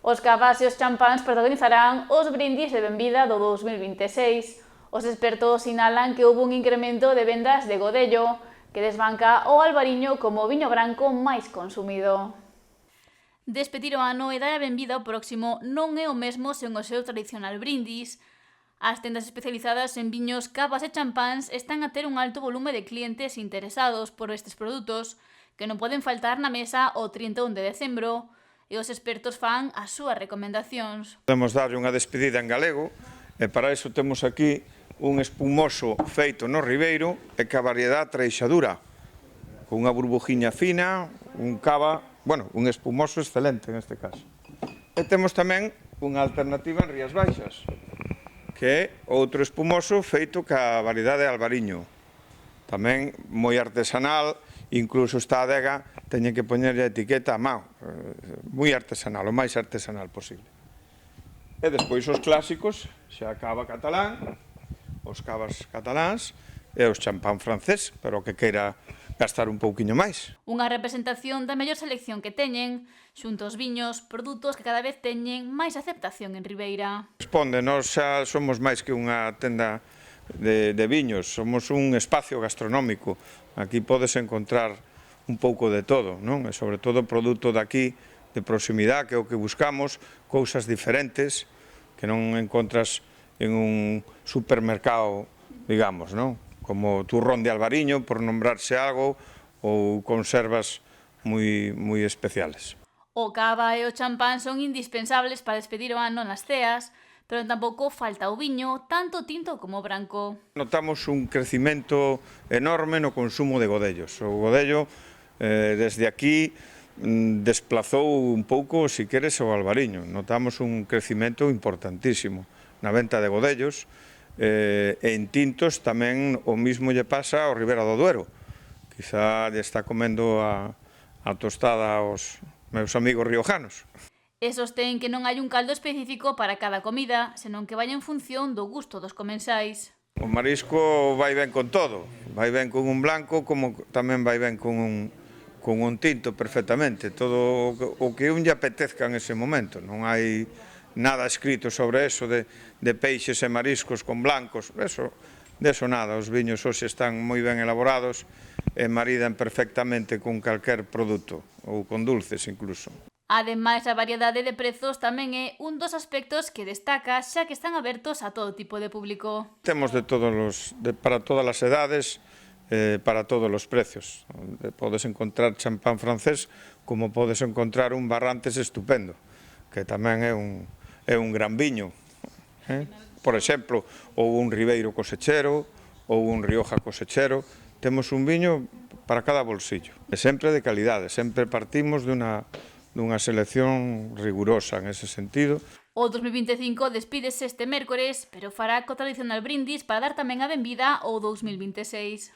Os cavas e os champáns protagonizarán os brindis de benvida do 2026. Os expertos sinalan que houve un incremento de vendas de Godello, que desbanca o albariño como o viño branco máis consumido. Despedir o ano e dar a benvida ao próximo non é o mesmo sen o seu tradicional brindis. As tendas especializadas en viños, cavas e champáns están a ter un alto volume de clientes interesados por estes produtos, que non poden faltar na mesa o 31 de decembro, e os expertos fan as súas recomendacións. Podemos darlle unha despedida en galego, e para iso temos aquí un espumoso feito no Ribeiro e que a variedade treixadura, con unha burbujiña fina, un cava, un espumoso excelente neste caso. E temos tamén unha alternativa en Rías Baixas, que é outro espumoso feito ca variedade albariño. Tamén moi artesanal, incluso esta adega teñen que poñerlle a etiqueta a mão, moi artesanal, o máis artesanal posible. E despois os clásicos, xa cava catalán, os cavas cataláns e os champán francés, pero que queira gastar un pouquiño máis. Unha representación da mellor selección que teñen, xunto aos viños, produtos que cada vez teñen máis aceptación en Ribeira. Responde, nós xa somos máis que unha tenda de viños, somos un espacio gastronómico. Aquí podes encontrar un pouco de todo, non? E sobre todo produto daqui, de proximidade, que é o que buscamos, cousas diferentes que non encontras en un supermercado, digamos, non? Como turrón de albariño, por nombrarse algo, ou conservas moi especiales. O cava e o champán son indispensables para despedir o ano nas ceas, pero tampouco falta o viño, tanto tinto como branco. Notamos un crecimento enorme no consumo de godellos. O godello, desde aquí, desplazou un pouco, se queres, o albariño. Notamos un crecimento importantísimo na venta de godellos, e en tintos tamén o mismo lle pasa ao Ribera do Duero. Quizá lle está comendo a tostada aos meus amigos riojanos. E sostén que non hai un caldo específico para cada comida, senón que vai en función do gusto dos comensais. O marisco vai ben con todo, vai ben con un blanco como tamén vai ben con un tinto perfectamente, todo o que un lle apetezca en ese momento, non hai nada escrito sobre eso de peixes e mariscos con blancos, de eso nada, os viños hoxe están moi ben elaborados e maridan perfectamente con calquer produto, ou con dulces incluso. Ademais, a variedade de prezos tamén é un dos aspectos que destaca, xa que están abertos a todo tipo de público. Temos para todas as edades, para todos os precios. Podes encontrar champán francés como podes encontrar un Barrantes estupendo, que tamén é un gran viño. Por exemplo, ou un Ribeiro cosechero, ou un Rioja cosechero. Temos un viño para cada bolsillo. E sempre de calidade, sempre partimos dunha selección rigurosa en ese sentido. O 2025 despídese este mércores, pero fará co tradicional brindis para dar tamén a benvida ao 2026.